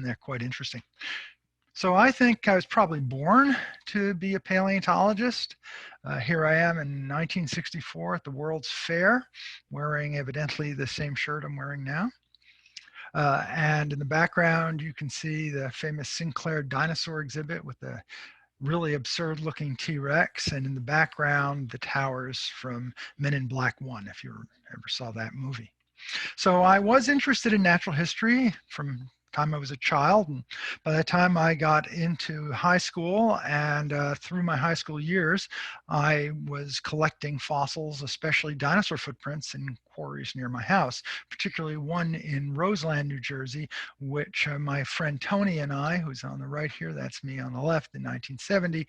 and they're quite interesting. So I think I was probably born to be a paleontologist. Here I am in 1964 at the World's Fair, wearing evidently the same shirt I'm wearing now. And in the background, you can see the famous Sinclair dinosaur exhibit with the really absurd looking T-Rex, and in the background, the towers from Men in Black 1, if you ever saw that movie. So I was interested in natural history from the time I was a child, and by the time I got into high school and through my high school years, I was collecting fossils, especially dinosaur footprints in quarries near my house, particularly one in Roseland, New Jersey, which my friend Tony and I, who's on the right here, that's me on the left, in 1970,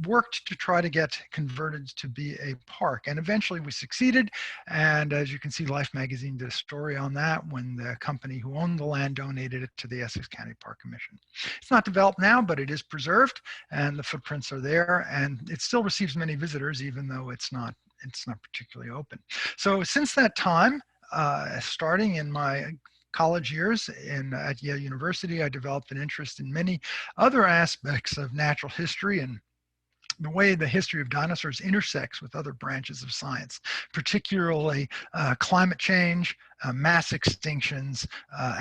worked to try to get converted to be a park. And eventually we succeeded. And as you can see, Life magazine did a story on that when the company who owned the land donated it to the Essex County Park Commission. It's not developed now, but it is preserved, and the footprints are there, and it still receives many visitors, even though it's not particularly open. So since that time, starting in my college years at Yale University, I developed an interest in many other aspects of natural history and the way the history of dinosaurs intersects with other branches of science, particularly climate change, mass extinctions,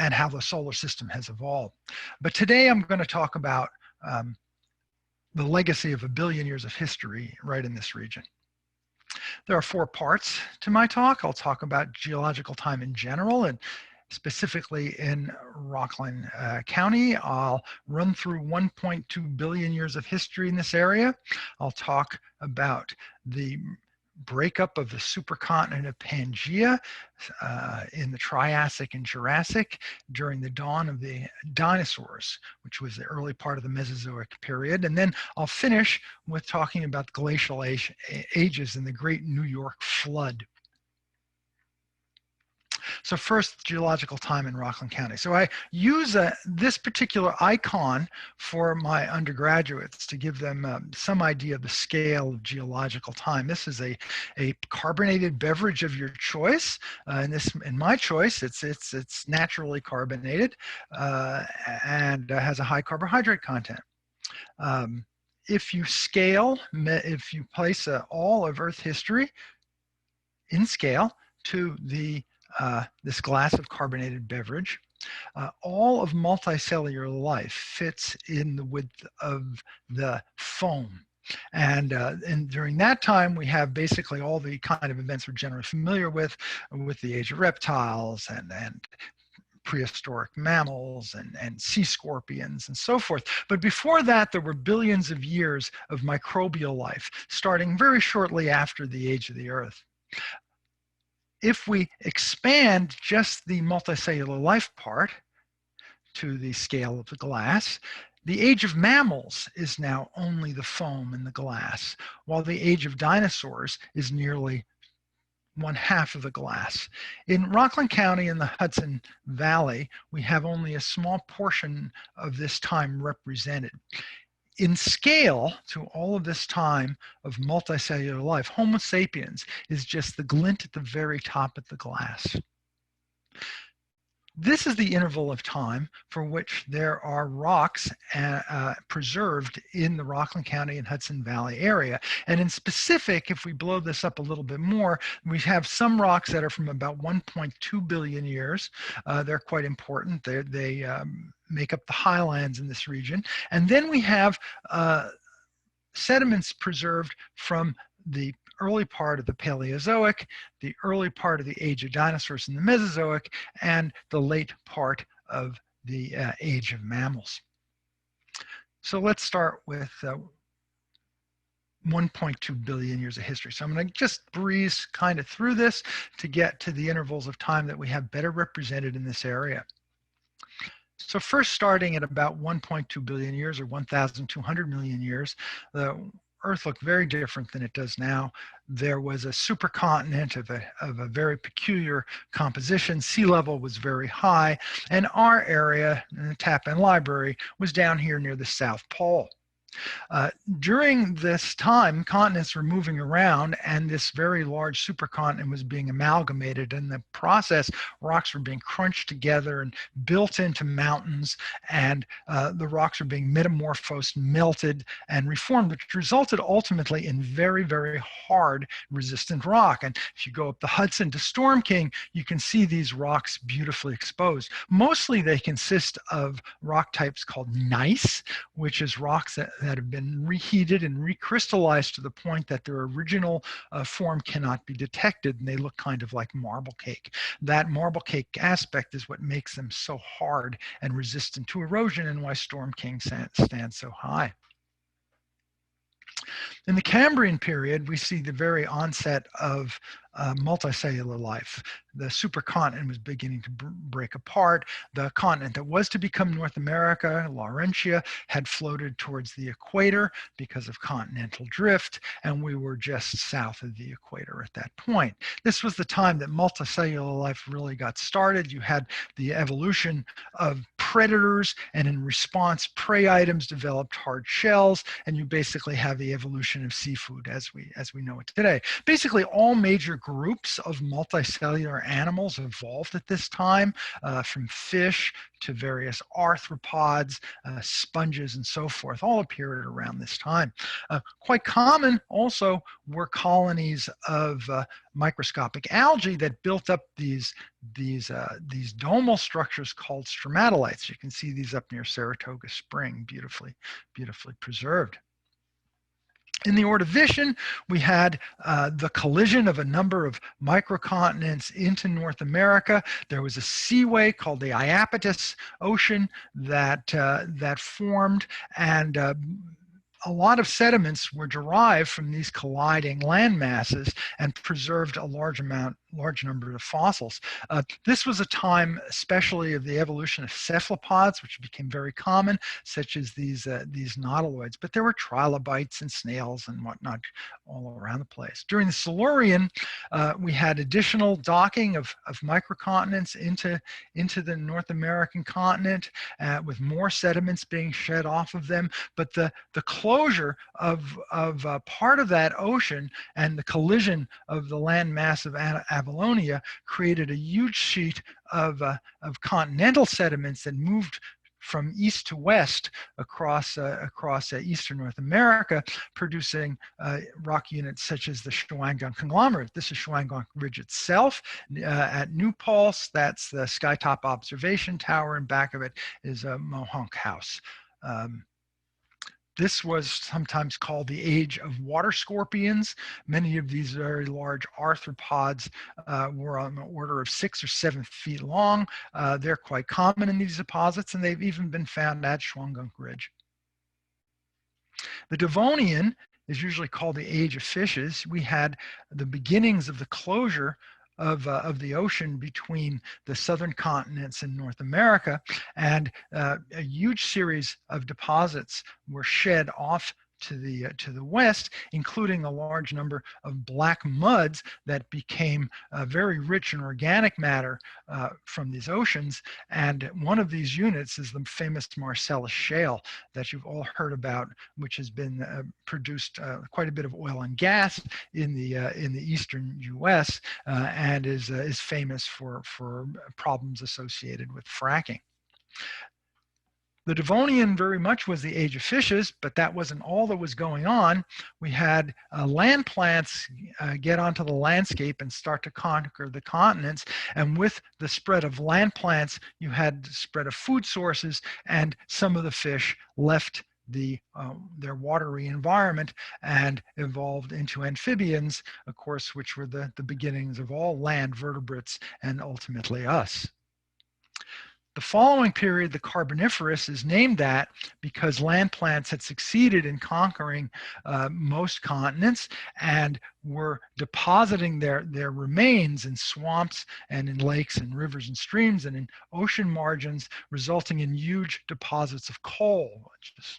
and how the solar system has evolved. But today I'm going to talk about the legacy of 1 billion years of history right in this region. There are 4 parts to my talk. I'll talk about geological time in general, and specifically in Rockland County. I'll run through 1.2 billion years of history in this area. I'll talk about the breakup of the supercontinent of Pangaea in the Triassic and Jurassic during the dawn of the dinosaurs, which was the early part of the Mesozoic period. And then I'll finish with talking about glacial ages and the Great New York Flood. So first, geological time in Rockland County. So I use this particular icon for my undergraduates to give them some idea of the scale of geological time. This is a carbonated beverage of your choice. In my choice, it's naturally carbonated and has a high carbohydrate content. If you place all of Earth history in scale to this glass of carbonated beverage, all of multicellular life fits in the width of the foam. And during that time, we have basically all the kind of events we're generally familiar with the age of reptiles and prehistoric mammals and sea scorpions and so forth. But before that, there were billions of years of microbial life, starting very shortly after the age of the Earth. If we expand just the multicellular life part to the scale of the glass, the age of mammals is now only the foam in the glass, while the age of dinosaurs is nearly 1/2 of the glass. In Rockland County in the Hudson Valley, we have only a small portion of this time represented. In scale to all of this time of multicellular life, Homo sapiens is just the glint at the very top of the glass. This is the interval of time for which there are rocks preserved in the Rockland County and Hudson Valley area. And in specific, if we blow this up a little bit more, we have some rocks that are from about 1.2 billion years. They're quite important. They make up the highlands in this region. And then we have sediments preserved from the early part of the Paleozoic, the early part of the age of dinosaurs in the Mesozoic, and the late part of the age of mammals. So let's start with 1.2 billion years of history. So I'm going to just breeze kind of through this to get to the intervals of time that we have better represented in this area. So first, starting at about 1.2 billion years or 1,200 million years, the Earth looked very different than it does now. There was a supercontinent of a very peculiar composition. Sea level was very high, and our area, in the Tappan Library, was down here near the South Pole. Uh, During this time, continents were moving around, and this very large supercontinent was being amalgamated. In the process, rocks were being crunched together and built into mountains, and the rocks were being metamorphosed, melted, and reformed, which resulted ultimately in very, very hard, resistant rock. And if you go up the Hudson to Storm King, you can see these rocks beautifully exposed. Mostly they consist of rock types called gneiss, which is rocks that have been reheated and recrystallized to the point that their original form cannot be detected, and they look kind of like marble cake. That marble cake aspect is what makes them so hard and resistant to erosion, and why Storm King stands so high. In the Cambrian period, we see the very onset of multicellular life. The supercontinent was beginning to break apart. The continent that was to become North America, Laurentia, had floated towards the equator because of continental drift, and we were just south of the equator at that point. This was the time that multicellular life really got started. You had the evolution of predators, and in response, prey items developed hard shells, and you basically have the evolution of seafood as we know it today. Basically, all major groups of multicellular animals evolved at this time, from fish to various arthropods, sponges, and so forth, all appeared around this time. Quite common also were colonies of microscopic algae that built up these domal structures called stromatolites. You can see these up near Saratoga Spring, beautifully preserved. In the Ordovician, we had the collision of a number of microcontinents into North America. There was a seaway called the Iapetus Ocean that formed, and a lot of sediments were derived from these colliding land masses and preserved a large number of fossils. This was a time especially of the evolution of cephalopods, which became very common, such as these nautiloids, but there were trilobites and snails and whatnot all around the place. During the Silurian, we had additional docking of microcontinents into the North American continent, with more sediments being shed off of them, but the closure of part of that ocean and the collision of the land mass of Avalonia created a huge sheet of continental sediments that moved from east to west across eastern North America, producing rock units such as the Shawangunk conglomerate. This is Shawangunk Ridge itself. At New Paltz, that's the Skytop Observation Tower, and back of it is a Mohonk House. This was sometimes called the age of water scorpions. Many of these very large arthropods were on the order of 6 or 7 feet long. They're quite common in these deposits, and they've even been found at Shawangunk Ridge. The Devonian is usually called the age of fishes. We had the beginnings of the closure of the ocean between the southern continents and North America, and a huge series of deposits were shed off to the west, including a large number of black muds that became very rich in organic matter from these oceans. And one of these units is the famous Marcellus Shale that you've all heard about, which has been produced quite a bit of oil and gas in the eastern U.S. And is famous for problems associated with fracking. The Devonian very much was the age of fishes, but that wasn't all that was going on. We had land plants get onto the landscape and start to conquer the continents. And with the spread of land plants, you had the spread of food sources, and some of the fish left their watery environment and evolved into amphibians, of course, which were the beginnings of all land vertebrates and ultimately us. The following period, the Carboniferous, is named that because land plants had succeeded in conquering most continents and were depositing their remains in swamps and in lakes and rivers and streams and in ocean margins, resulting in huge deposits of coal,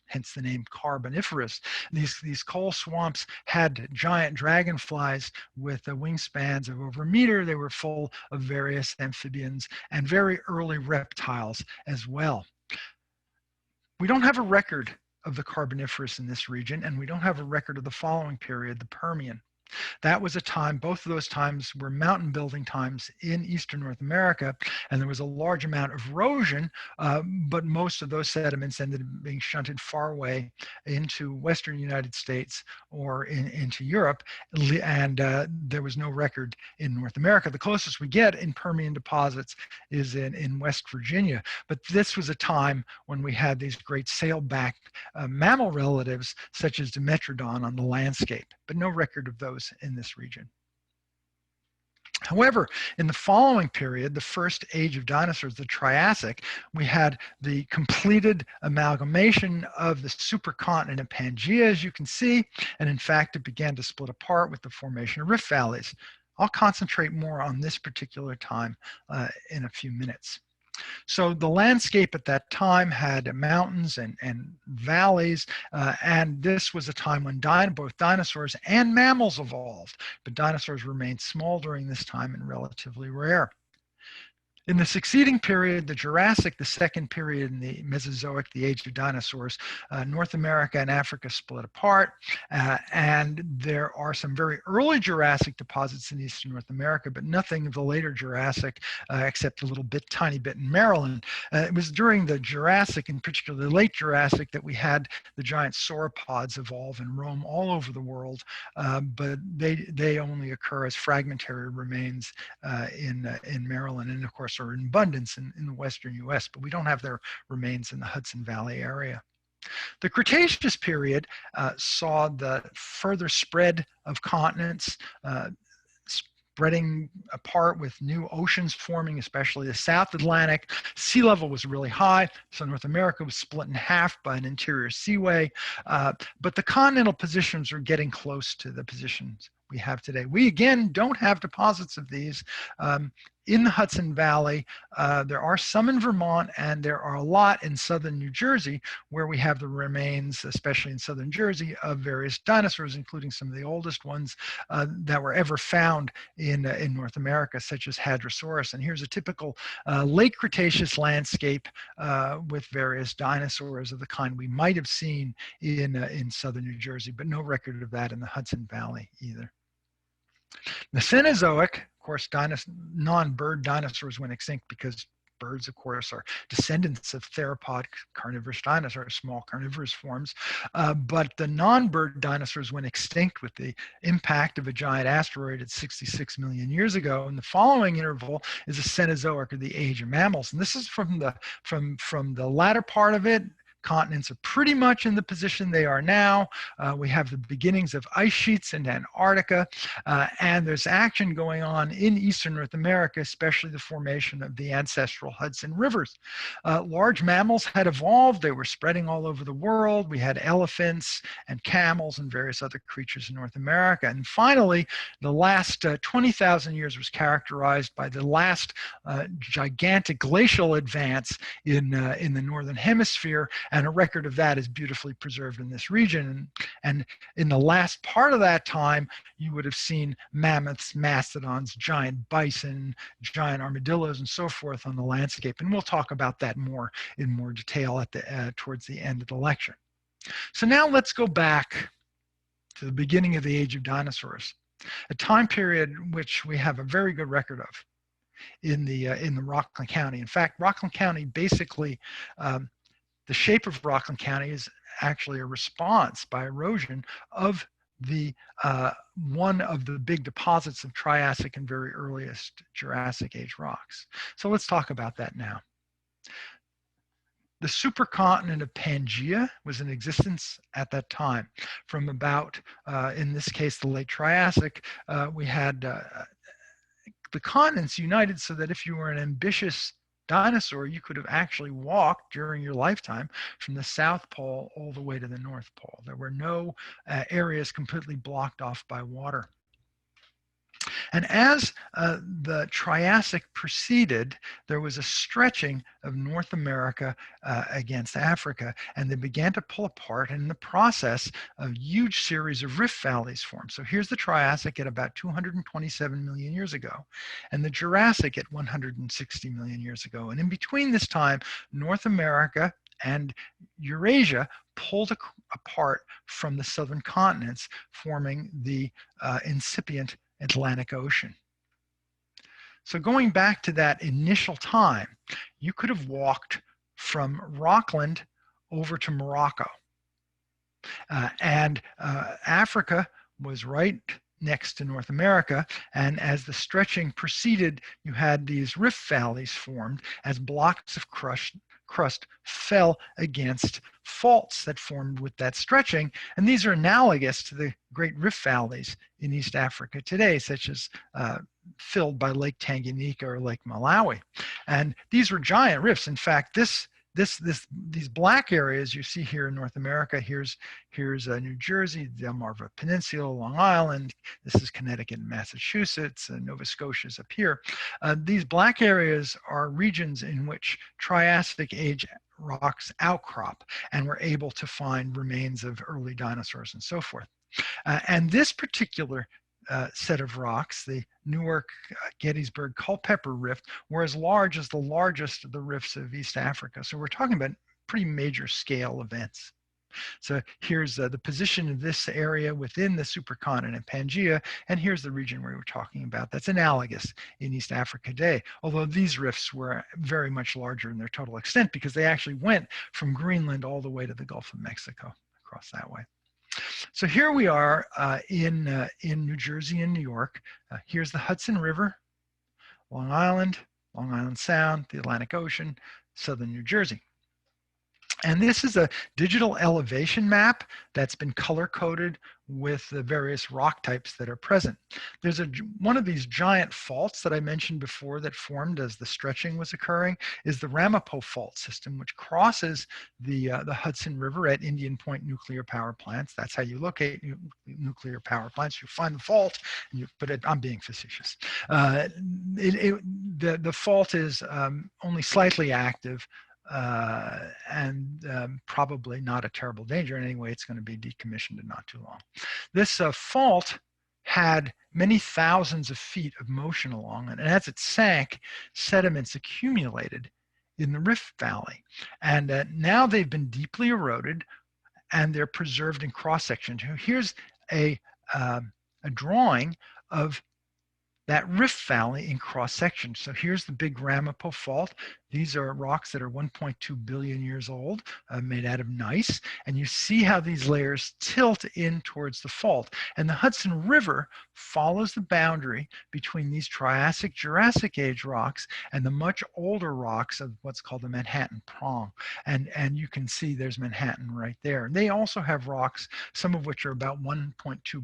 hence the name Carboniferous. These coal swamps had giant dragonflies with wingspans of over a meter. They were full of various amphibians and very early reptiles as well. We don't have a record of the Carboniferous in this region, and we don't have a record of the following period, the Permian. That was a time, both of those times were mountain building times in eastern North America, and there was a large amount of erosion, but most of those sediments ended up being shunted far away into western United States or into Europe, and there was no record in North America. The closest we get in Permian deposits is in West Virginia, but this was a time when we had these great sail-backed mammal relatives such as Dimetrodon on the landscape, but no record of those in this region. However, in the following period, the first age of dinosaurs, the Triassic, we had the completed amalgamation of the supercontinent of Pangaea, as you can see, and in fact, it began to split apart with the formation of rift valleys. I'll concentrate more on this particular time in a few minutes. So the landscape at that time had mountains and valleys, and this was a time when both dinosaurs and mammals evolved, but dinosaurs remained small during this time and relatively rare. In the succeeding period, the Jurassic, the second period in the Mesozoic, the age of dinosaurs, North America and Africa split apart, and there are some very early Jurassic deposits in eastern North America, but nothing of the later Jurassic except a tiny bit in Maryland. It was during the Jurassic, in particular the late Jurassic, that we had the giant sauropods evolve and roam all over the world, but they only occur as fragmentary remains in Maryland, and of course are in abundance in the western US, but we don't have their remains in the Hudson Valley area. The Cretaceous period saw the further spread of continents, spreading apart with new oceans forming, especially the South Atlantic. Sea level was really high, so North America was split in half by an interior seaway, but the continental positions were getting close to the positions we have today. We again don't have deposits of these in the Hudson Valley. There are some in Vermont, and there are a lot in southern New Jersey where we have the remains, especially in southern Jersey, of various dinosaurs, including some of the oldest ones that were ever found in North America, such as Hadrosaurus. And here's a typical late Cretaceous landscape with various dinosaurs of the kind we might have seen in southern New Jersey, but no record of that in the Hudson Valley either. The Cenozoic, of course, non-bird dinosaurs went extinct because birds, of course, are descendants of theropod carnivorous dinosaurs, small carnivorous forms. But the non-bird dinosaurs went extinct with the impact of a giant asteroid at 66 million years ago. And the following interval is the Cenozoic, or the age of mammals. And this is from the latter part of it. Continents are pretty much in the position they are now. We have the beginnings of ice sheets in Antarctica, and there's action going on in eastern North America, especially the formation of the ancestral Hudson Rivers. Large mammals had evolved. They were spreading all over the world. We had elephants and camels and various other creatures in North America. And finally, the last 20,000 years was characterized by the last gigantic glacial advance in the northern hemisphere. And a record of that is beautifully preserved in this region. And in the last part of that time, you would have seen mammoths, mastodons, giant bison, giant armadillos, and so forth on the landscape. And we'll talk about that in more detail towards the end of the lecture. So now let's go back to the beginning of the age of dinosaurs, a time period which we have a very good record of in the Rockland County. In fact, Rockland County basically, the shape of Rockland County is actually a response by erosion of one of the big deposits of Triassic and very earliest Jurassic age rocks. So let's talk about that now. The supercontinent of Pangaea was in existence at that time. From about, in this case, the late Triassic, we had the continents united so that if you were an ambitious dinosaur, you could have actually walked during your lifetime from the South Pole all the way to the North Pole. There were no areas completely blocked off by water. And as the Triassic proceeded, there was a stretching of North America against Africa, and they began to pull apart, and in the process, a huge series of rift valleys formed. So here's the Triassic at about 227 million years ago, and the Jurassic at 160 million years ago. And in between this time, North America and Eurasia pulled apart from the southern continents, forming the incipient Atlantic Ocean. So going back to that initial time, you could have walked from Rockland over to Morocco. Africa was right next to North America, and as the stretching proceeded, you had these rift valleys formed as blocks of crust fell against faults that formed with that stretching, and these are analogous to the great rift valleys in East Africa today, such as filled by Lake Tanganyika or Lake Malawi. And these were giant rifts. In fact, these black areas you see here in North America, here's New Jersey, the Delmarva Peninsula, Long Island, this is Connecticut and Massachusetts, and Nova Scotia's up here. These black areas are regions in which Triassic age rocks outcrop, and we're able to find remains of early dinosaurs and so forth. And this particular set of rocks, the Newark Gettysburg Culpeper Rift, were as large as the largest of the rifts of East Africa. So we're talking about pretty major scale events. So here's the position of this area within the supercontinent Pangaea, and here's the region we were talking about that's analogous in East Africa today, although these rifts were very much larger in their total extent because they actually went from Greenland all the way to the Gulf of Mexico across that way. So here we are in New Jersey and New York. Here's the Hudson River, Long Island Sound, the Atlantic Ocean, southern New Jersey. And this is a digital elevation map that's been color-coded with the various rock types that are present. There's one of these giant faults that I mentioned before that formed as the stretching was occurring is the Ramapo Fault System, which crosses the Hudson River at Indian Point nuclear power plants. That's how you locate nuclear power plants. You find the fault, and you put it. I'm being facetious. The fault is only slightly active. Probably not a terrible danger. Anyway, it's going to be decommissioned in not too long. This fault had many thousands of feet of motion along it, and as it sank, sediments accumulated in the Rift Valley. And now they've been deeply eroded, and they're preserved in cross-section. Here's a drawing of that Rift Valley in cross-section. So here's the big Ramapo Fault. These are rocks that are 1.2 billion years old, made out of gneiss. And you see how these layers tilt in towards the fault. And the Hudson River follows the boundary between these Triassic, Jurassic age rocks and the much older rocks of what's called the Manhattan Prong. And you can see there's Manhattan right there. And they also have rocks, some of which are about 1.2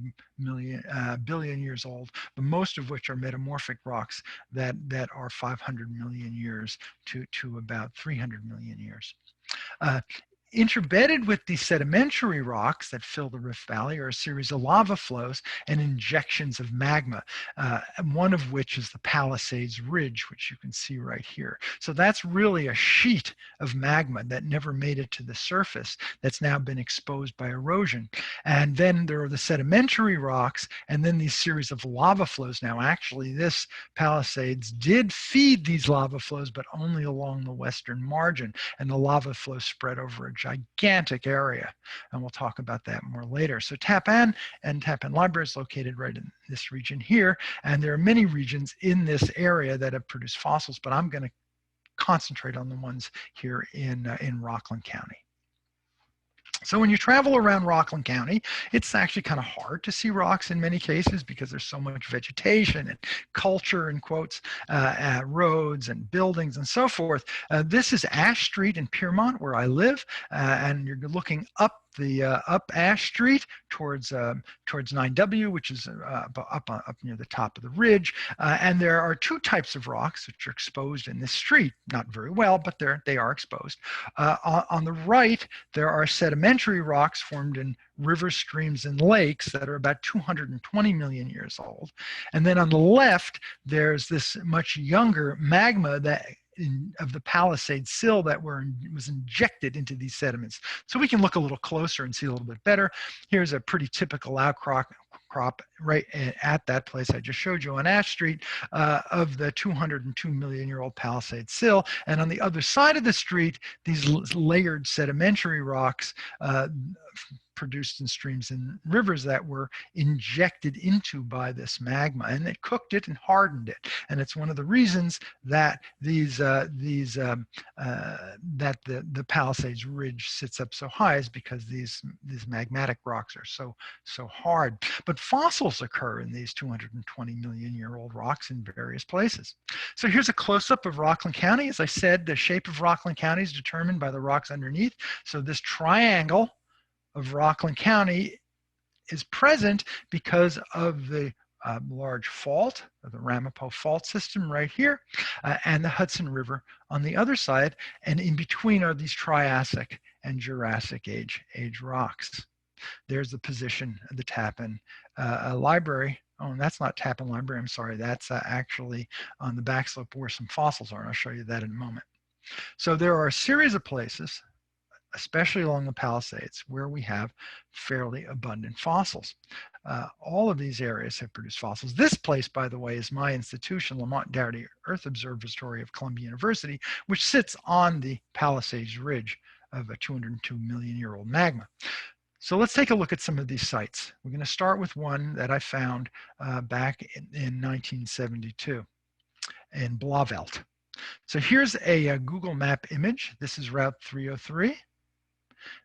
billion years old, but most of which are metamorphic rocks that are 500 million years to about 300 million years. Interbedded with these sedimentary rocks that fill the Rift Valley are a series of lava flows and injections of magma, one of which is the Palisades Ridge, which you can see right here. So that's really a sheet of magma that never made it to the surface that's now been exposed by erosion. And then there are the sedimentary rocks, and then these series of lava flows. Now, actually, this Palisades did feed these lava flows, but only along the western margin, and the lava flows spread over a gigantic area, and we'll talk about that more later. So Tappan and Tappan Library is located right in this region here, and there are many regions in this area that have produced fossils, but I'm going to concentrate on the ones here in Rockland County. So when you travel around Rockland County, it's actually kind of hard to see rocks in many cases because there's so much vegetation and culture, in quotes, roads and buildings and so forth. This is Ash Street in Piermont, where I live, and you're looking up up Ash Street towards 9W, which is up near the top of the ridge. And there are two types of rocks which are exposed in this street, not very well, but they are exposed. On the right, there are sedimentary rocks formed in rivers, streams, and lakes that are about 220 million years old. And then on the left, there's this much younger magma of the Palisade Sill that was injected into these sediments. So we can look a little closer and see a little bit better. Here's a pretty typical outcrop crop right at that place I just showed you on Ash Street of the 202-million-year-old Palisade Sill. And on the other side of the street, these layered sedimentary rocks produced in streams and rivers that were injected into by this magma, and it cooked it and hardened it. And it's one of the reasons that that the Palisades Ridge sits up so high, is because these magmatic rocks are so hard. But fossils occur in these 220-million-year-old rocks in various places. So here's a close-up of Rockland County. As I said, the shape of Rockland County is determined by the rocks underneath. So this triangle of Rockland County is present because of the large fault, the Ramapo fault system right here, and the Hudson River on the other side, and in between are these Triassic and Jurassic age rocks. There's the position of the Tappan Library. Oh, and that's not Tappan Library, I'm sorry, that's actually on the back slope where some fossils are, and I'll show you that in a moment. So there are a series of places, especially along the Palisades, where we have fairly abundant fossils. All of these areas have produced fossils. This place, by the way, is my institution, Lamont Doherty Earth Observatory of Columbia University, which sits on the Palisades Ridge of a 202-million-year-old magma. So let's take a look at some of these sites. We're going to start with one that I found back in 1972 in Blauvelt. So here's a Google Map image. This is Route 303.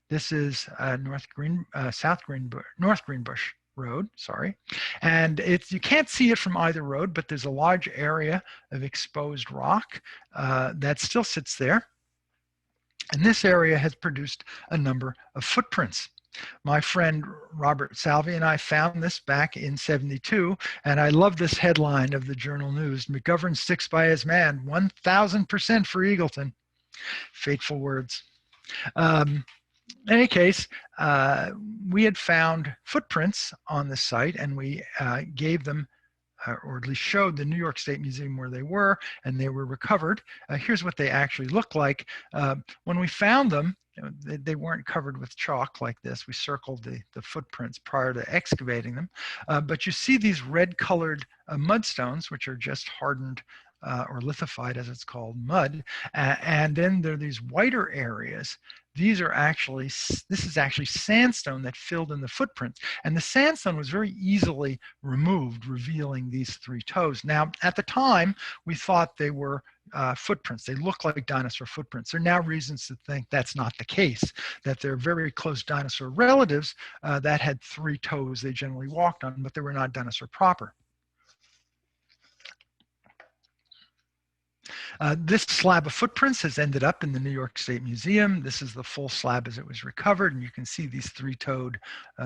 This is North Greenbush Road, sorry. And you can't see it from either road, but there's a large area of exposed rock that still sits there. And this area has produced a number of footprints. My friend Robert Salvi and I found this back in '72, and I love this headline of the Journal News: "McGovern sticks by his man, 1,000% for Eagleton." Fateful words. In any case, we had found footprints on the site, and we gave them, or at least showed the New York State Museum where they were, and they were recovered. Here's what they actually look like. When we found them, they weren't covered with chalk like this. We circled the footprints prior to excavating them. But you see these red-colored mudstones, which are just hardened or lithified, as it's called, mud. And then there are these whiter areas. This is actually sandstone that filled in the footprints. And the sandstone was very easily removed, revealing these three toes. Now, at the time, we thought they were footprints. They look like dinosaur footprints. There are now reasons to think that's not the case, that they're very close dinosaur relatives that had three toes they generally walked on, but they were not dinosaur proper. This slab of footprints has ended up in the New York State Museum. This is the full slab as it was recovered, and you can see these three-toed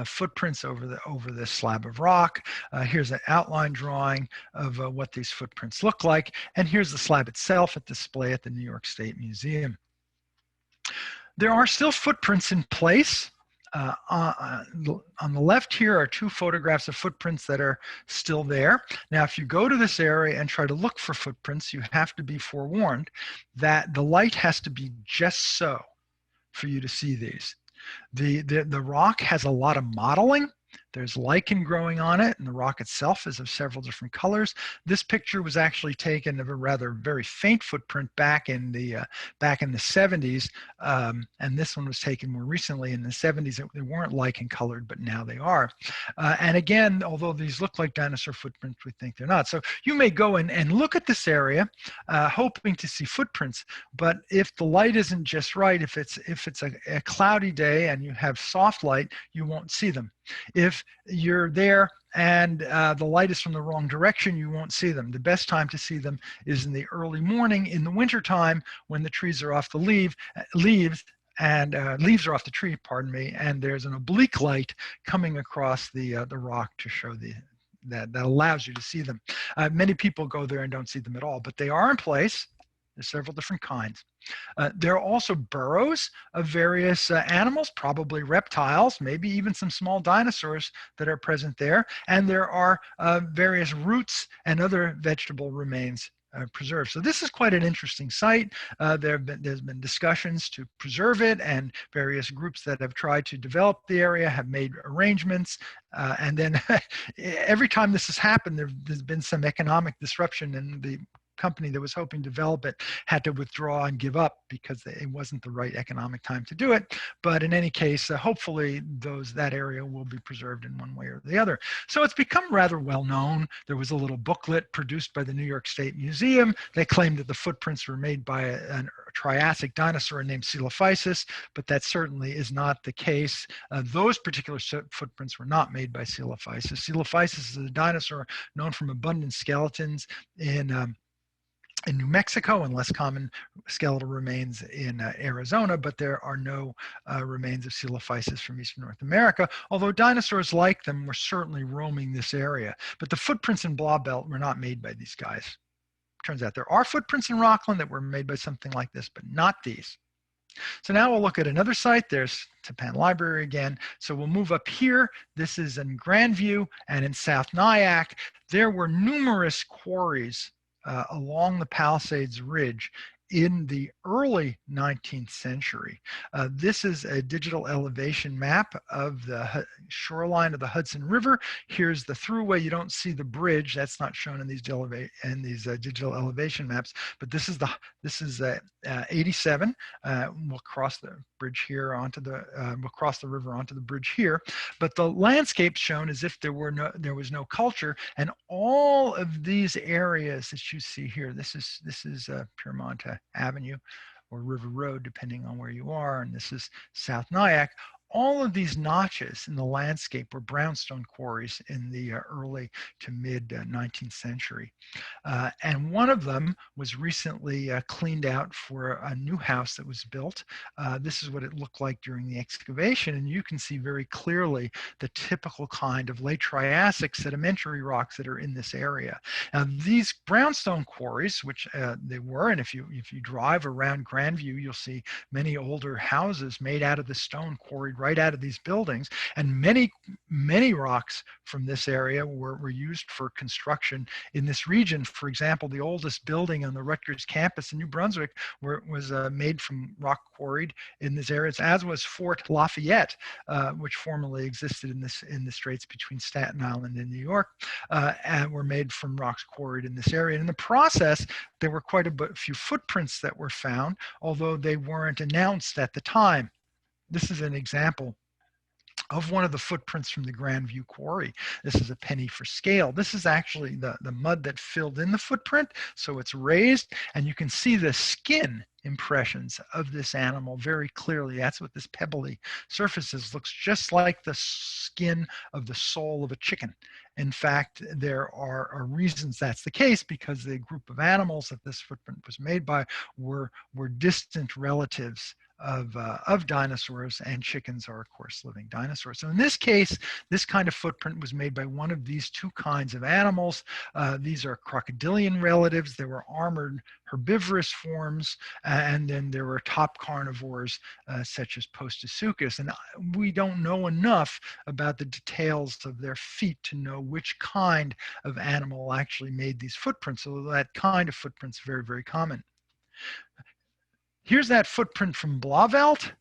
footprints over this slab of rock. Here's an outline drawing of what these footprints look like, and here's the slab itself at display at the New York State Museum. There are still footprints in place. On the left here are two photographs of footprints that are still there. Now, if you go to this area and try to look for footprints, you have to be forewarned that the light has to be just so for you to see these. The rock has a lot of modeling. There's lichen growing on it, and the rock itself is of several different colors. This picture was actually taken of a rather very faint footprint back in the 70s, and this one was taken more recently in the 70s. They weren't lichen colored, but now they are. And again, although these look like dinosaur footprints, we think they're not. So you may go in and look at this area, hoping to see footprints. But if the light isn't just right, if it's a cloudy day and you have soft light, you won't see them. If you're there and the light is from the wrong direction, you won't see them. The best time to see them is in the early morning in the wintertime when the trees are off the leaves are off the tree, pardon me, and there's an oblique light coming across the rock to show that allows you to see them. Many people go there and don't see them at all, but they are in place. There's several different kinds. There are also burrows of various animals, probably reptiles, maybe even some small dinosaurs that are present there. And there are various roots and other vegetable remains preserved. So this is quite an interesting site. There's been discussions to preserve it, and various groups that have tried to develop the area have made arrangements. And then every time this has happened, there's been some economic disruption, and the company that was hoping to develop it had to withdraw and give up because it wasn't the right economic time to do it. But in any case, hopefully that area will be preserved in one way or the other. So it's become rather well known. There was a little booklet produced by the New York State Museum. They claimed that the footprints were made by a Triassic dinosaur named Coelophysis, but that certainly is not the case. Those particular footprints were not made by Coelophysis. Coelophysis is a dinosaur known from abundant skeletons in New Mexico and less common skeletal remains in Arizona, but there are no remains of Coelophysis from eastern North America, although dinosaurs like them were certainly roaming this area. But the footprints in Blauvelt were not made by these guys. Turns out there are footprints in Rockland that were made by something like this, but not these. So now we'll look at another site. There's Tapan Library again. So we'll move up here. This is in Grandview and in South Nyack. There were numerous quarries along the Palisades Ridge in the early 19th century. This is a digital elevation map of the shoreline of the Hudson River. Here's the thruway. You don't see the bridge. That's not shown in these digital elevation maps. But this is 87. We'll cross the bridge here onto we'll cross the river onto the bridge here. But the landscape shown as if there was no culture, and all of these areas that you see here. This is Piermont Avenue or River Road, depending on where you are, and this is South Nyack. All of these notches in the landscape were brownstone quarries in the early to mid 19th century. And one of them was recently cleaned out for a new house that was built. This is what it looked like during the excavation, and you can see very clearly the typical kind of late Triassic sedimentary rocks that are in this area. Now, these brownstone quarries, which they were, and if you drive around Grandview, you'll see many older houses made out of the stone quarried right out of these buildings, and many rocks from this area were used for construction in this region. For example, the oldest building on the Rutgers campus in New Brunswick was made from rock quarried in this area, as was Fort Lafayette, which formerly existed in the straits between Staten Island and New York, and were made from rocks quarried in this area. And in the process, there were quite a few footprints that were found, although they weren't announced at the time. This is an example of one of the footprints from the Grandview quarry. This is a penny for scale. This is actually the mud that filled in the footprint, so it's raised, and you can see the skin impressions of this animal very clearly. That's what this pebbly surface is. Looks just like the skin of the sole of a chicken. In fact, there are reasons that's the case, because the group of animals that this footprint was made by were distant relatives of dinosaurs, and chickens are, of course, living dinosaurs. So in this case, this kind of footprint was made by one of these two kinds of animals. These are crocodilian relatives. There were armored herbivorous forms, and then there were top carnivores such as Postosuchus. And we don't know enough about the details of their feet to know which kind of animal actually made these footprints, so that kind of footprint's very, very common. Here's that footprint from Blauvelt,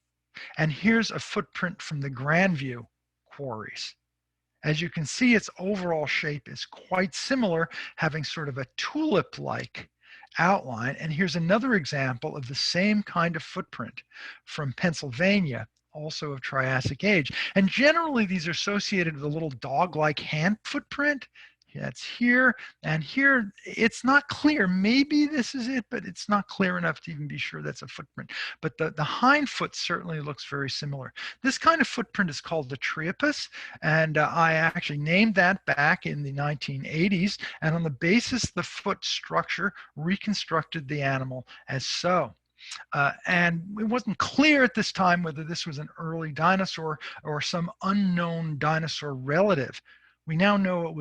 and here's a footprint from the Grandview quarries. As you can see, its overall shape is quite similar, having sort of a tulip-like outline. And here's another example of the same kind of footprint from Pennsylvania, also of Triassic age. And generally, these are associated with a little dog-like hand footprint. That's here, and here it's not clear. Maybe this is it, but it's not clear enough to even be sure that's a footprint. But the hind foot certainly looks very similar. This kind of footprint is called the Triassic, and I actually named that back in the 1980s, and on the basis of the foot structure, reconstructed the animal as so. And it wasn't clear at this time whether this was an early dinosaur or some unknown dinosaur relative. We now know it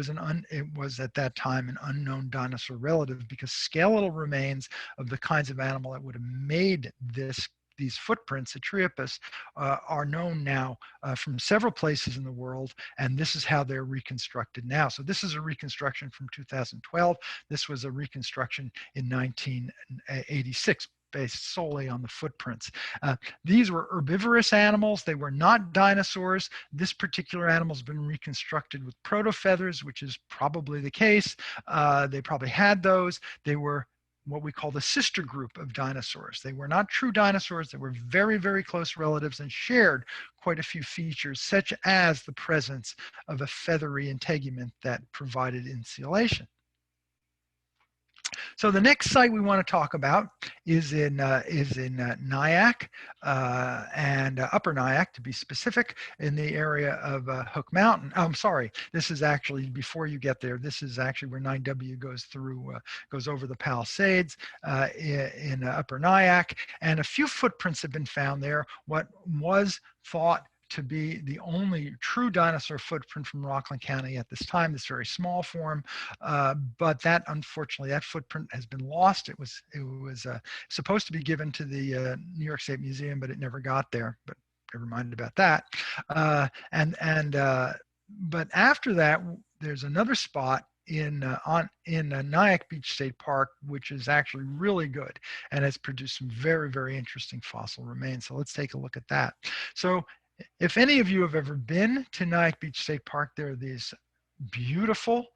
was at that time an unknown dinosaur relative, because skeletal remains of the kinds of animal that would have made this these footprints at Triassic are known now from several places in the world, and this is how they're reconstructed now. So this is a reconstruction from 2012. This was a reconstruction in 1986, based solely on the footprints. These were herbivorous animals. They were not dinosaurs. This particular animal has been reconstructed with protofeathers, which is probably the case. They probably had those. They were what we call the sister group of dinosaurs. They were not true dinosaurs. They were very, very close relatives and shared quite a few features, such as the presence of a feathery integument that provided insulation. So the next site we want to talk about is in Nyack and Upper Nyack, to be specific, in the area of Hook Mountain. I'm sorry, this is actually before you get there. This is actually where 9W goes through, goes over the Palisades in Upper Nyack, and a few footprints have been found there. What was thought to be the only true dinosaur footprint from Rockland County at this time, this very small form, but that, unfortunately, that footprint has been lost. It was supposed to be given to the New York State Museum, but it never got there, but never mind about that. But after that, there's another spot in Nyack Beach State Park, which is actually really good and has produced some very, very interesting fossil remains. So let's take a look at that. So if any of you have ever been to Nyack Beach State Park, there are these beautiful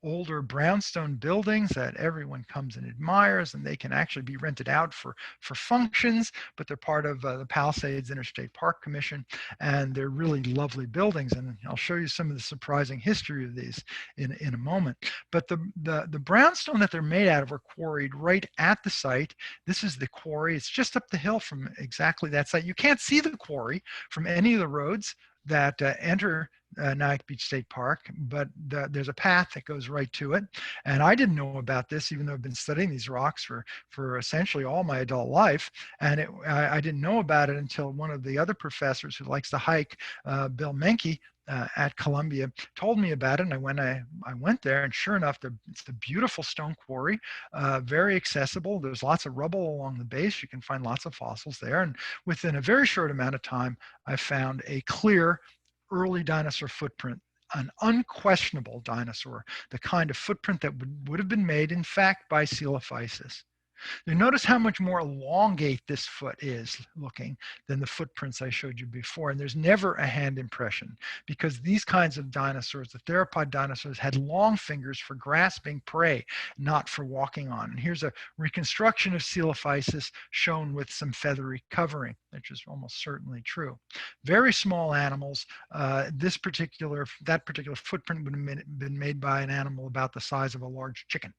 older brownstone buildings that everyone comes and admires, and they can actually be rented out for functions, but they're part of the Palisades Interstate Park Commission, and they're really lovely buildings. And I'll show you some of the surprising history of these in a moment. But the brownstone that they're made out of are quarried right at the site. This is the quarry. It's just up the hill from exactly that site. You can't see the quarry from any of the roads that enter Nyack Beach State Park, but there's a path that goes right to it. And I didn't know about this, even though I've been studying these rocks for essentially all my adult life. And I didn't know about it until one of the other professors who likes to hike, Bill Menke, at Columbia, told me about it, and I went there, and sure enough, it's a beautiful stone quarry, very accessible. There's lots of rubble along the base. You can find lots of fossils there, and within a very short amount of time, I found a clear early dinosaur footprint, an unquestionable dinosaur, the kind of footprint that would have been made, in fact, by Coelophysis. Now notice how much more elongate this foot is looking than the footprints I showed you before. And there's never a hand impression, because these kinds of dinosaurs, the theropod dinosaurs, had long fingers for grasping prey, not for walking on. And here's a reconstruction of Coelophysis shown with some feathery covering, which is almost certainly true. Very small animals. That particular footprint would have been made by an animal about the size of a large chicken.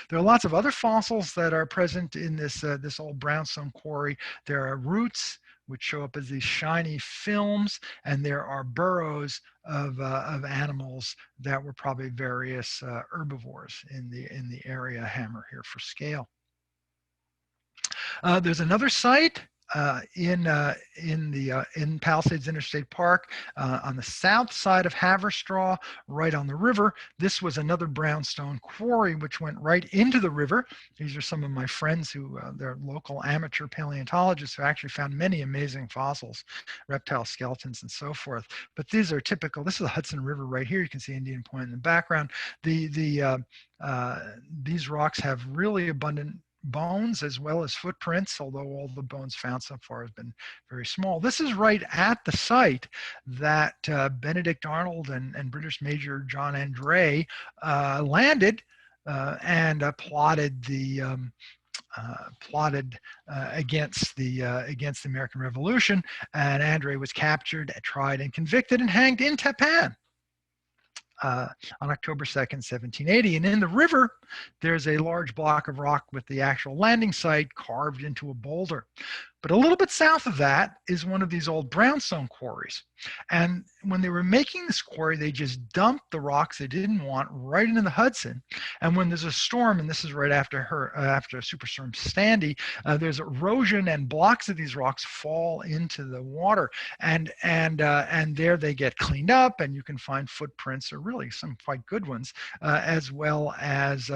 There are lots of other fossils that are present in this old brownstone quarry. There are roots, which show up as these shiny films, and there are burrows of animals that were probably various herbivores in the area. Hammer here for scale. There's another site in Palisades Interstate Park on the south side of Haverstraw, right on the river. This was another brownstone quarry which went right into the river. These are some of my friends who they're local amateur paleontologists who actually found many amazing fossils, reptile skeletons and so forth. But these are typical. This is the Hudson River right here. You can see Indian Point in the background. These rocks have really abundant bones as well as footprints, although all the bones found so far have been very small. This is right at the site that Benedict Arnold and British Major John Andre landed and plotted against the American Revolution. And Andre was captured, tried, and convicted and hanged in Tapan on October 2nd, 1780. And in the river, there's a large block of rock with the actual landing site carved into a boulder. But a little bit south of that is one of these old brownstone quarries. And when they were making this quarry, they just dumped the rocks they didn't want right into the Hudson. And when there's a storm, and this is right after Superstorm Sandy, there's erosion, and blocks of these rocks fall into the water. And there they get cleaned up, and you can find footprints, or really some quite good ones, as well as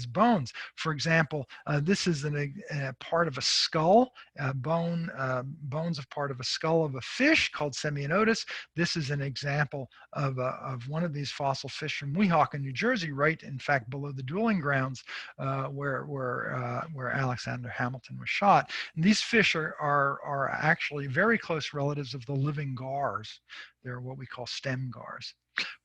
bones. For example, this is a part of a skull bones of part of a skull of a fish called Semionotus. This is an example of one of these fossil fish from Weehawken, New Jersey, right, in fact, below the dueling grounds where Alexander Hamilton was shot. And these fish are actually very close relatives of the living gars. They're what we call stem gars.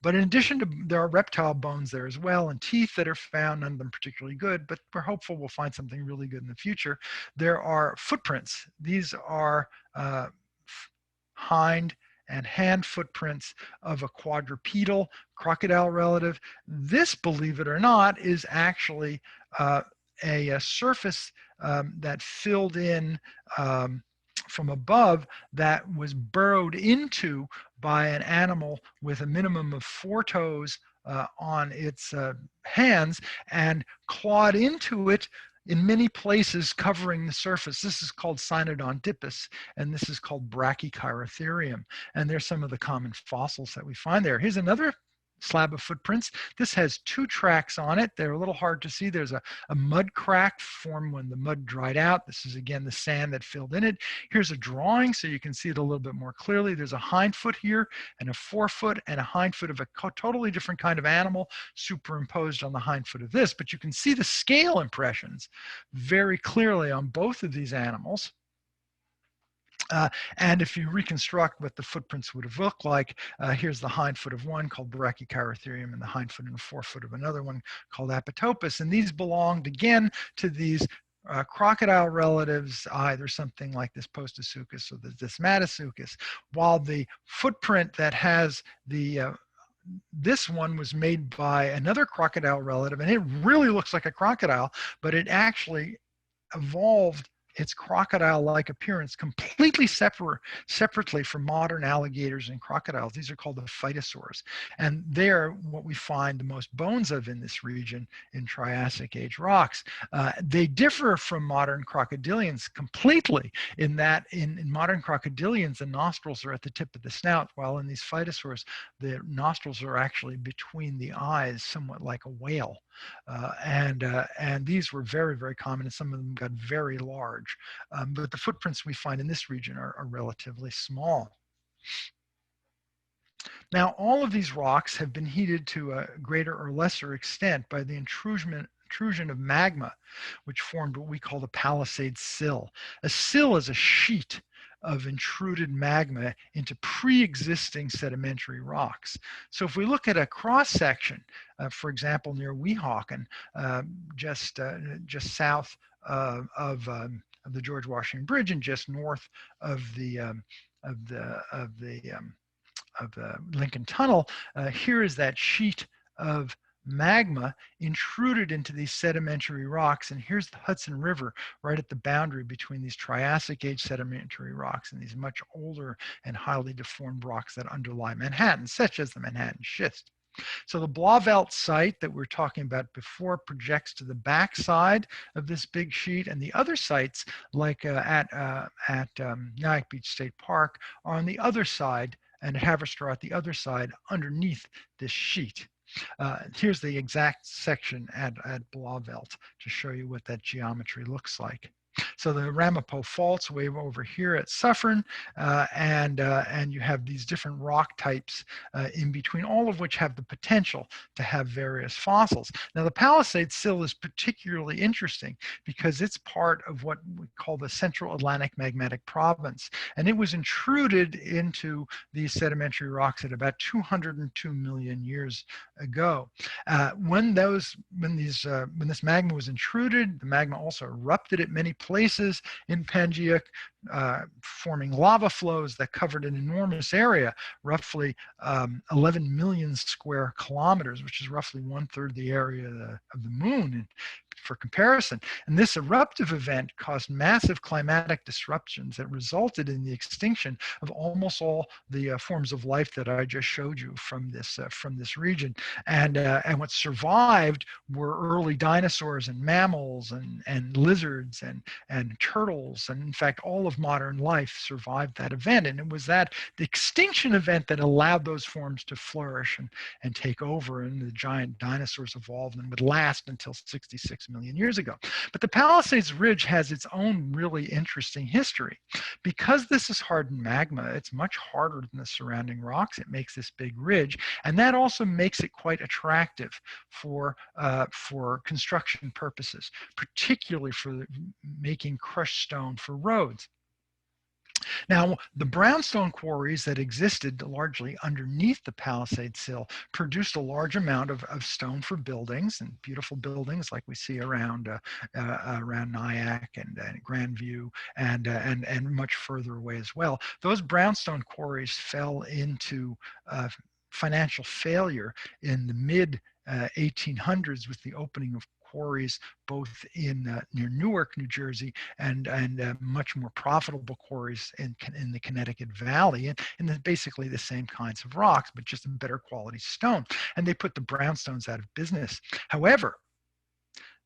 But in addition to, there are reptile bones there as well, and teeth that are found, none of them particularly good, but we're hopeful we'll find something really good in the future. There are footprints. These are hind and hand footprints of a quadrupedal crocodile relative. This, believe it or not, is actually a surface that filled in from above that was burrowed into by an animal with a minimum of 4 toes on its hands and clawed into it in many places covering the surface. This is called Cynodontippus, and this is called Brachychirotherium. And there's some of the common fossils that we find there. Here's another slab of footprints. This has 2 tracks on it. They're a little hard to see. There's a mud crack formed when the mud dried out. This is again the sand that filled in it. Here's a drawing so you can see it a little bit more clearly. There's a hind foot here and a forefoot and a hind foot of a totally different kind of animal superimposed on the hind foot of this. But you can see the scale impressions very clearly on both of these animals. And if you reconstruct what the footprints would have looked like, here's the hind foot of one called Brachychirotherium and the hind foot and the forefoot of another one called Apatopus. And these belonged again to these crocodile relatives, either something like this Postosuchus or this Matasuchus, while the footprint that has the this one was made by another crocodile relative, and it really looks like a crocodile, but it actually evolved its crocodile-like appearance completely separately from modern alligators and crocodiles. These are called the phytosaurs. And they're what we find the most bones of in this region in Triassic age rocks. They differ from modern crocodilians completely in that in modern crocodilians, the nostrils are at the tip of the snout, while in these phytosaurs, the nostrils are actually between the eyes, somewhat like a whale. And these were very, very common, and some of them got very large. But the footprints we find in this region are relatively small. Now, all of these rocks have been heated to a greater or lesser extent by the intrusion of magma, which formed what we call the Palisade Sill. A sill is a sheet of intruded magma into pre-existing sedimentary rocks. So if we look at a cross-section, for example, near Weehawken, just south of the George Washington Bridge and just north of the Lincoln Tunnel, here is that sheet of magma intruded into these sedimentary rocks. And here's the Hudson River right at the boundary between these Triassic age sedimentary rocks and these much older and highly deformed rocks that underlie Manhattan, such as the Manhattan Schist. So the Blauvelt site that we were talking about before projects to the backside of this big sheet, and the other sites, like at Nyack Beach State Park, are on the other side, and at Haverstraw at the other side underneath this sheet. Here's the exact section at Blauvelt to show you what that geometry looks like. So the Ramapo faults way over here at Suffern, and you have these different rock types in between, all of which have the potential to have various fossils. Now the Palisade Sill is particularly interesting because it's part of what we call the Central Atlantic Magmatic Province, and it was intruded into these sedimentary rocks at about 202 million years ago. When this magma was intruded, the magma also erupted at many places in Pangaea, forming lava flows that covered an enormous area, roughly 11 million square kilometers, which is roughly 1/3 the area of the moon for comparison. And this eruptive event caused massive climatic disruptions that resulted in the extinction of almost all the forms of life that I just showed you from this region. And what survived were early dinosaurs and mammals and lizards and turtles, and in fact all of modern life survived that event. And it was the extinction event that allowed those forms to flourish and take over, and the giant dinosaurs evolved and would last until 66 million years ago. But the Palisades Ridge has its own really interesting history. Because this is hardened magma, it's much harder than the surrounding rocks. It makes this big ridge, and that also makes it quite attractive for construction purposes, particularly for making crushed stone for roads. Now, the brownstone quarries that existed largely underneath the Palisade Sill produced a large amount of stone for buildings, and beautiful buildings like we see around Nyack and Grandview and much further away as well. Those brownstone quarries fell into financial failure in the mid 1800s with the opening of quarries both in near Newark, New Jersey, and much more profitable quarries in the Connecticut Valley, and basically the same kinds of rocks, but just a better quality stone. And they put the brownstones out of business. However,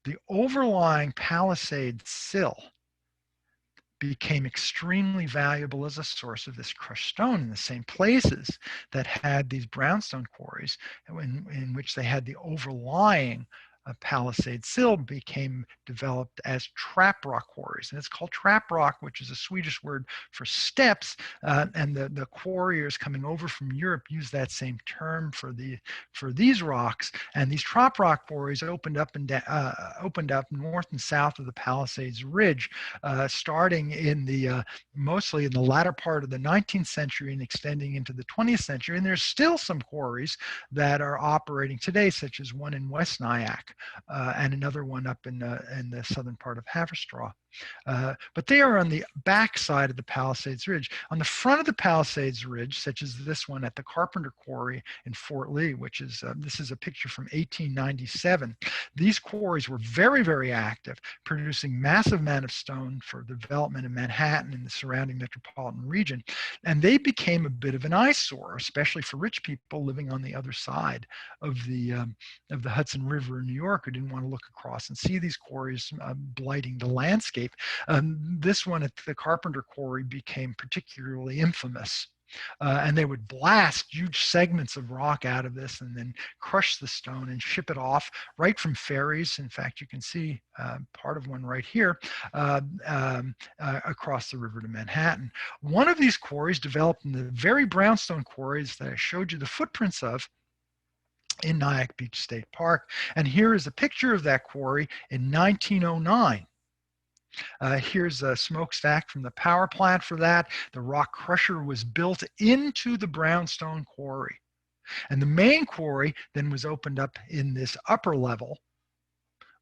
the overlying Palisade Sill became extremely valuable as a source of this crushed stone in the same places that had these brownstone quarries, in which they had the overlying Palisade Sill became developed as trap rock quarries. And it's called trap rock, which is a Swedish word for steps. And the quarriers coming over from Europe use that same term for these rocks. And these trap rock quarries opened up north and south of the Palisades Ridge, starting in mostly in the latter part of the 19th century and extending into the 20th century. And there's still some quarries that are operating today, such as one in West Nyack. And another one up in the southern part of Haverstraw. But they are on the back side of the Palisades Ridge. On the front of the Palisades Ridge, such as this one at the Carpenter Quarry in Fort Lee, which is, this is a picture from 1897. These quarries were very, very active, producing massive amount of stone for the development of Manhattan and the surrounding metropolitan region. And they became a bit of an eyesore, especially for rich people living on the other side of the Hudson River in New York, who didn't want to look across and see these quarries blighting the landscape. This one at the Carpenter Quarry became particularly infamous. And they would blast huge segments of rock out of this and then crush the stone and ship it off right from ferries. In fact, you can see part of one right here across the river to Manhattan. One of these quarries developed in the very brownstone quarries that I showed you the footprints of in Nyack Beach State Park. And here is a picture of that quarry in 1909. Here's a smokestack from the power plant for that. The rock crusher was built into the brownstone quarry. And the main quarry then was opened up in this upper level,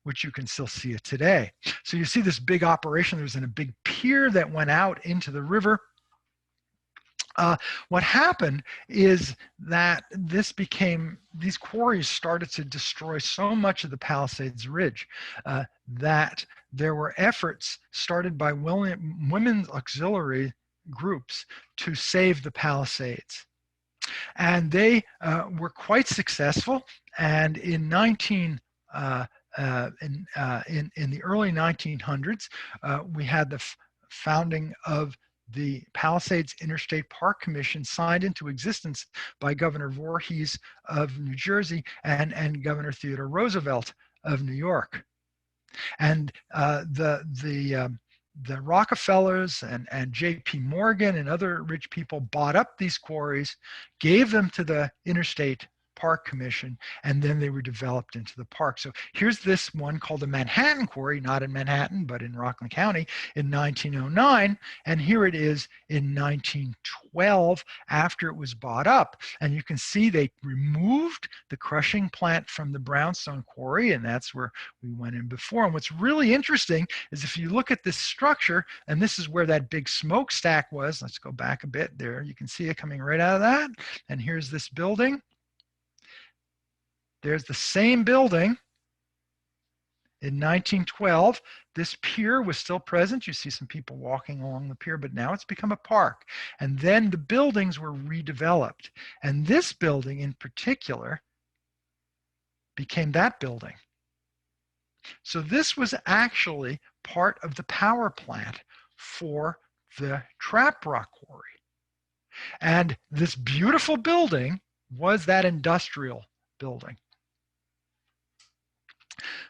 which you can still see it today. So you see this big operation. There was a big pier that went out into the river. What happened is that these quarries started to destroy so much of the Palisades Ridge that there were efforts started by women's auxiliary groups to save the Palisades. And they were quite successful. And in the early 1900s, we had the founding of the Palisades Interstate Park Commission, signed into existence by Governor Voorhees of New Jersey and Governor Theodore Roosevelt of New York. And the Rockefellers and J.P. Morgan and other rich people bought up these quarries, gave them to the Interstate Park Commission, and then they were developed into the park. So here's this one called the Manhattan Quarry, not in Manhattan, but in Rockland County in 1909. And here it is in 1912 after it was bought up. And you can see they removed the crushing plant from the brownstone quarry, and that's where we went in before. And what's really interesting is if you look at this structure, and this is where that big smokestack was. Let's go back a bit there. You can see it coming right out of that. And here's this building. There's the same building in 1912. This pier was still present. You see some people walking along the pier, but now it's become a park. And then the buildings were redeveloped. And this building in particular became that building. So this was actually part of the power plant for the trap rock quarry. And this beautiful building was that industrial building.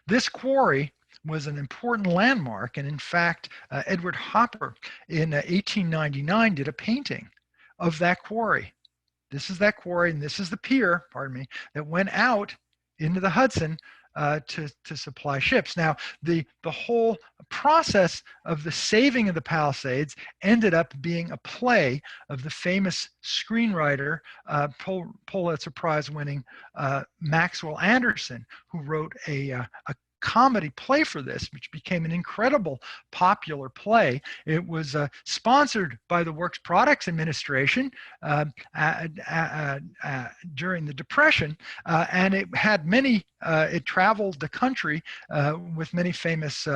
This quarry was an important landmark. And in fact, Edward Hopper in 1899 did a painting of that quarry. This is that quarry, and this is the pier, pardon me, that went out into the Hudson to supply ships. Now, the whole process of the saving of the Palisades ended up being a play of the famous screenwriter, Pulitzer Prize winning Maxwell Anderson, who wrote a comedy play for this, which became an incredible popular play. It was sponsored by the Works Products Administration during the Depression, and it had many, it traveled the country with many famous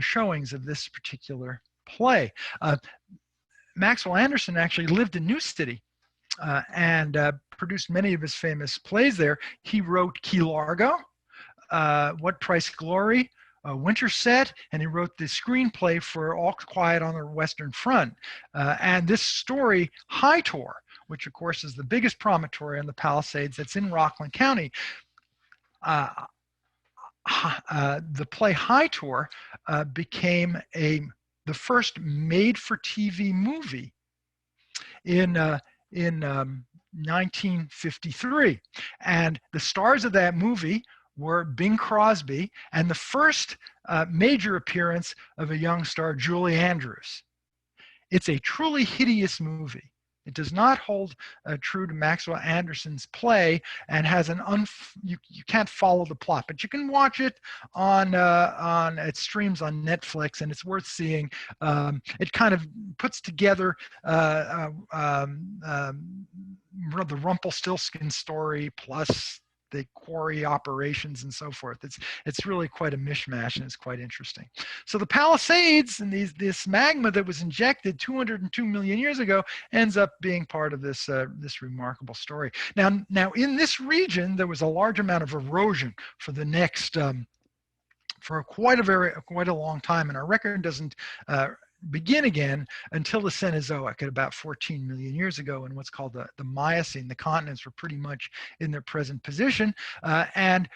showings of this particular play. Maxwell Anderson actually lived in New City and produced many of his famous plays there. He wrote Key Largo, What Price Glory, Winterset, and he wrote the screenplay for All Quiet on the Western Front. And this story, High Tor, which of course is the biggest promontory on the Palisades that's in Rockland County, the play High Tor became the first made-for-TV movie in 1953. And the stars of that movie were Bing Crosby and the first major appearance of a young star, Julie Andrews. It's a truly hideous movie. It does not hold true to Maxwell Anderson's play and has you can't follow the plot, but you can watch it on it streams on Netflix, and it's worth seeing. It kind of puts together the Rumpelstiltskin story plus the quarry operations and so forth. It's really quite a mishmash, and it's quite interesting. So the Palisades and this magma that was injected 202 million years ago ends up being part of this this remarkable story. Now in this region there was a large amount of erosion for the next for quite a long time, and our record doesn't begin again until the Cenozoic at about 14 million years ago, in what's called the Miocene. The continents were pretty much in their present position, and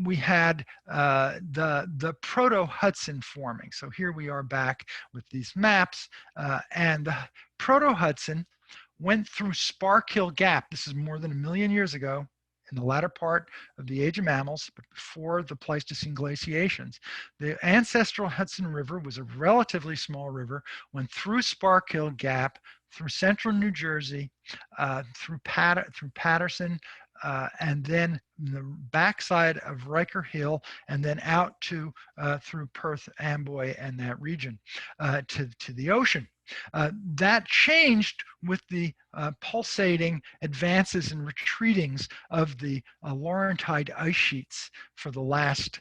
we had the Proto-Hudson forming. So here we are back with these maps, and the Proto-Hudson went through Spark-Hill Gap. This is more than 1 million years ago, in the latter part of the Age of Mammals, but before the Pleistocene glaciations. The ancestral Hudson River was a relatively small river, went through Spark-Hill Gap, through central New Jersey, through Patterson, and then the backside of Riker Hill, and then out to through Perth, Amboy, and that region to the ocean. That changed with the pulsating advances and retreatings of the Laurentide ice sheets for the last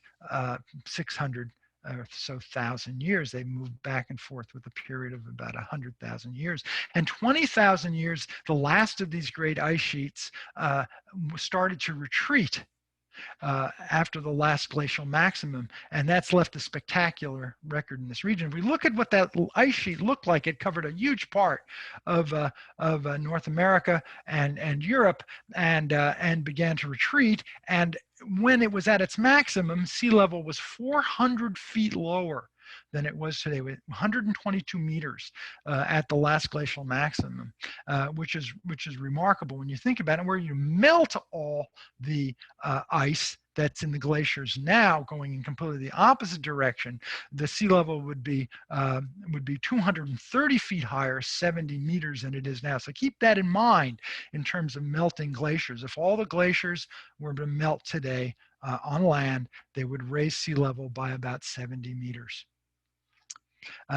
600 or so thousand years. They moved back and forth with a period of about 100,000 years. And 20,000 years, the last of these great ice sheets started to retreat after the last glacial maximum, and that's left a spectacular record in this region. If we look at what that ice sheet looked like, it covered a huge part of North America and Europe, and began to retreat. And when it was at its maximum, sea level was 400 feet lower than it was today, with 122 meters at the last glacial maximum, which is remarkable when you think about it. Where you melt all the ice that's in the glaciers now, going in completely the opposite direction, the sea level would be 230 feet higher, 70 meters than it is now. So keep that in mind in terms of melting glaciers. If all the glaciers were to melt today on land, they would raise sea level by about 70 meters.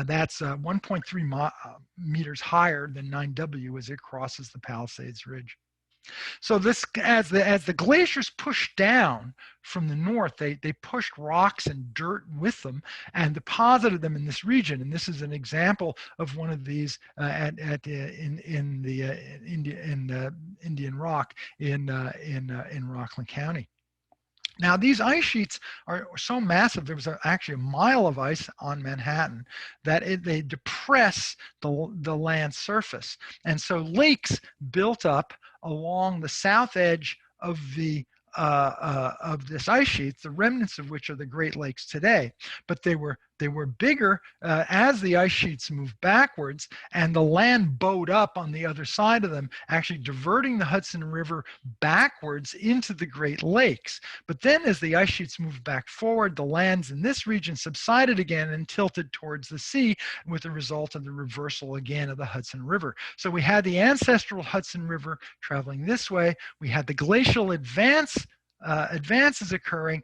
That's 1.3 meters higher than 9W as it crosses the Palisades Ridge. So this, as the glaciers pushed down from the north, they pushed rocks and dirt with them and deposited them in this region. And this is an example of one of these in Indian Rock in Rockland County. Now, these ice sheets are so massive, there was actually a mile of ice on Manhattan, that they depress the land surface. And so lakes built up along the south edge of the of this ice sheet, the remnants of which are the Great Lakes today. But they were bigger as the ice sheets moved backwards, and the land bowed up on the other side of them, actually diverting the Hudson River backwards into the Great Lakes. But then as the ice sheets moved back forward, the lands in this region subsided again and tilted towards the sea, with the result of the reversal again of the Hudson River. So we had the ancestral Hudson River traveling this way. We had the glacial advances occurring,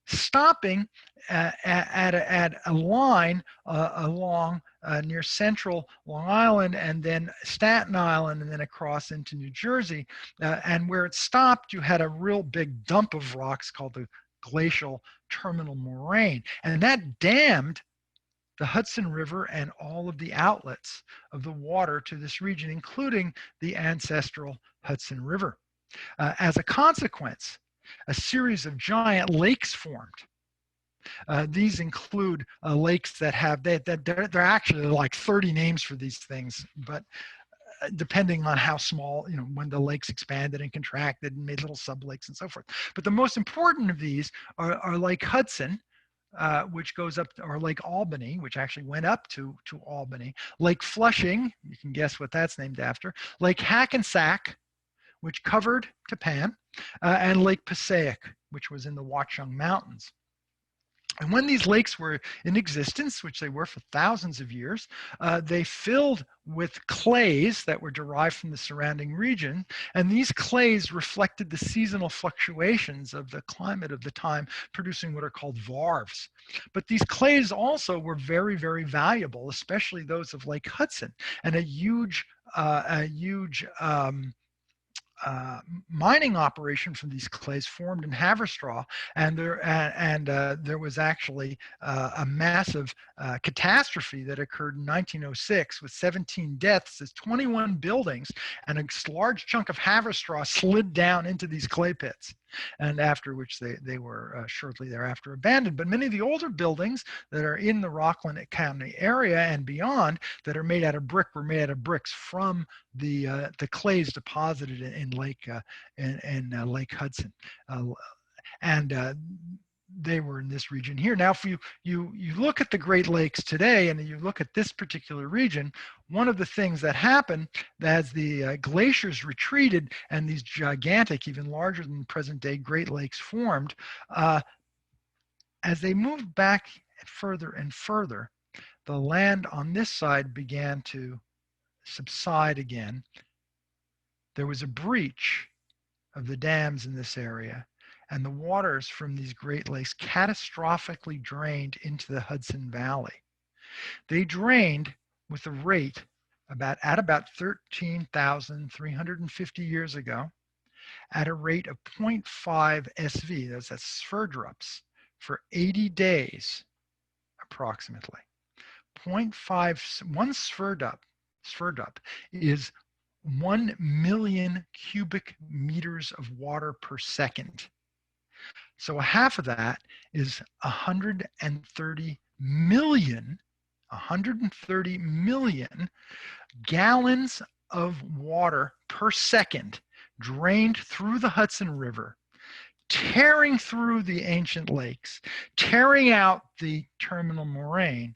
stopping at a line along near central Long Island, and then Staten Island, and then across into New Jersey. And where it stopped, you had a real big dump of rocks called the glacial terminal moraine. And that dammed the Hudson River and all of the outlets of the water to this region, including the ancestral Hudson River. As a consequence, a series of giant lakes formed. These include lakes that have, they're actually like 30 names for these things, but depending on how small, when the lakes expanded and contracted and made little sublakes and so forth. But the most important of these are Lake Hudson, which goes up, or Lake Albany, which actually went up to Albany, Lake Flushing, you can guess what that's named after, Lake Hackensack, which covered Japan, and Lake Passaic, which was in the Watchung Mountains. And when these lakes were in existence, which they were for thousands of years, they filled with clays that were derived from the surrounding region. And these clays reflected the seasonal fluctuations of the climate of the time, producing what are called varves. But these clays also were very, very valuable, especially those of Lake Hudson. And a huge mining operation from these clays formed in Haverstraw, and there was actually a massive catastrophe that occurred in 1906 with 17 deaths as 21 buildings and a large chunk of Haverstraw slid down into these clay pits, and after which they were shortly thereafter abandoned. But many of the older buildings that are in the Rockland County area and beyond that are made out of brick were made out of bricks from the clays deposited in Lake Hudson, and they were in this region here. Now, if you look at the Great Lakes today, and you look at this particular region, one of the things that happened as the glaciers retreated and these gigantic, even larger than present-day Great Lakes formed, as they moved back further and further, the land on this side began to subside again. There was a breach of the dams in this area, and the waters from these Great Lakes catastrophically drained into the Hudson Valley. They drained with a rate at about 13,350 years ago, at a rate of 0.5 SV, that's sverdrups, for 80 days approximately. 0.5, one sverdup is 1 million cubic meters of water per second. So half of that is 130 million gallons of water per second drained through the Hudson River, tearing through the ancient lakes, tearing out the terminal moraine,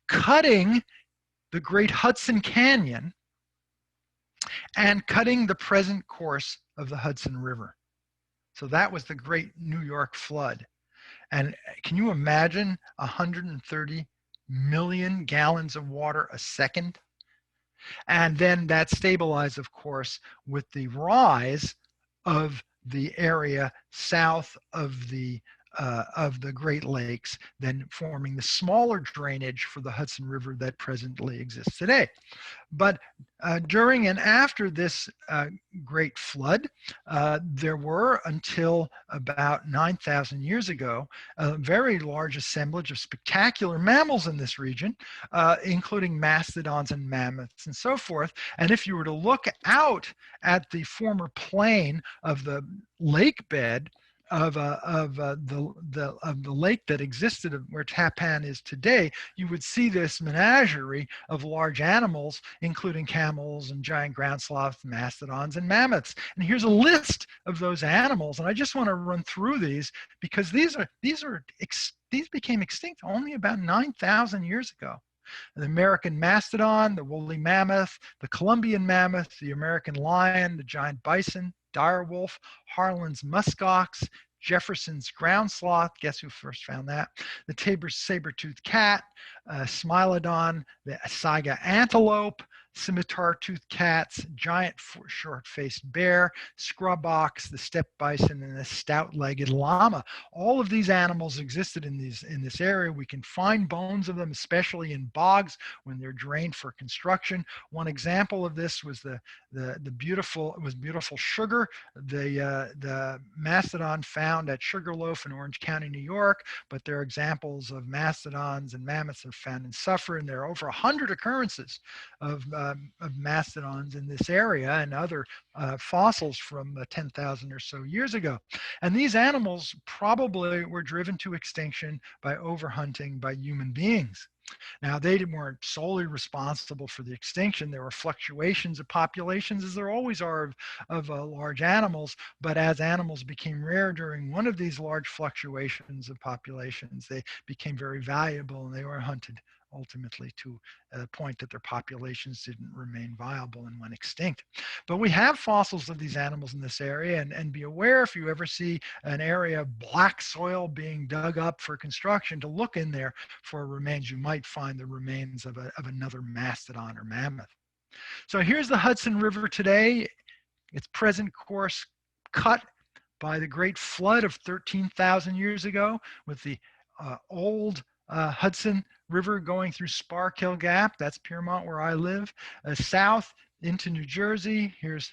cutting the Great Hudson Canyon, and cutting the present course of the Hudson River. So that was the Great New York Flood. And can you imagine 130 million gallons of water a second? And then that stabilized, of course, with the rise of the area south of the Great Lakes, then forming the smaller drainage for the Hudson River that presently exists today. But during and after this great flood, there were, until about 9,000 years ago, a very large assemblage of spectacular mammals in this region, including mastodons and mammoths and so forth. And if you were to look out at the former plain of the lake bed, the lake that existed where Tappan is today, you would see this menagerie of large animals, including camels and giant ground sloths, mastodons, and mammoths. And here's a list of those animals, and I just want to run through these because these became extinct only about 9,000 years ago. The American mastodon, the woolly mammoth, the Columbian mammoth, the American lion, the giant bison, dire wolf, Harlan's muskox, Jefferson's ground sloth, guess who first found that? The Tabor's saber-toothed cat, Smilodon, the Saiga antelope, scimitar-toothed cats, giant short-faced bear, scrub ox, the steppe bison, and the stout-legged llama. All of these animals existed in this area. We can find bones of them, especially in bogs when they're drained for construction. One example of this was the beautiful sugar, the mastodon found at Sugarloaf in Orange County, New York. But there are examples of mastodons and mammoths that are found in Suffern. There are over 100 occurrences of mastodons in this area and other fossils from 10,000 or so years ago. And these animals probably were driven to extinction by overhunting by human beings. Now, they weren't solely responsible for the extinction. There were fluctuations of populations, as there always are, of large animals. But as animals became rare during one of these large fluctuations of populations, they became very valuable and they were hunted ultimately to a point that their populations didn't remain viable and went extinct. But we have fossils of these animals in this area, and be aware if you ever see an area of black soil being dug up for construction to look in there for remains. You might find the remains of another mastodon or mammoth. So here's the Hudson River today. Its present course cut by the great flood of 13,000 years ago, with the old Hudson River going through Sparkill Gap. That's Piermont, where I live. South into New Jersey. Here's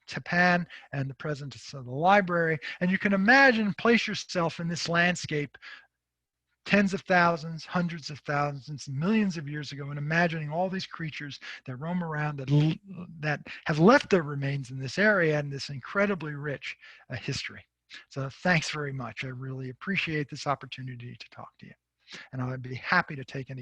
Tappan and the presence of the library. And you can imagine, place yourself in this landscape tens of thousands, hundreds of thousands, millions of years ago, and imagining all these creatures that roam around that have left their remains in this area and this incredibly rich history. So thanks very much. I really appreciate this opportunity to talk to you. And I'd be happy to take any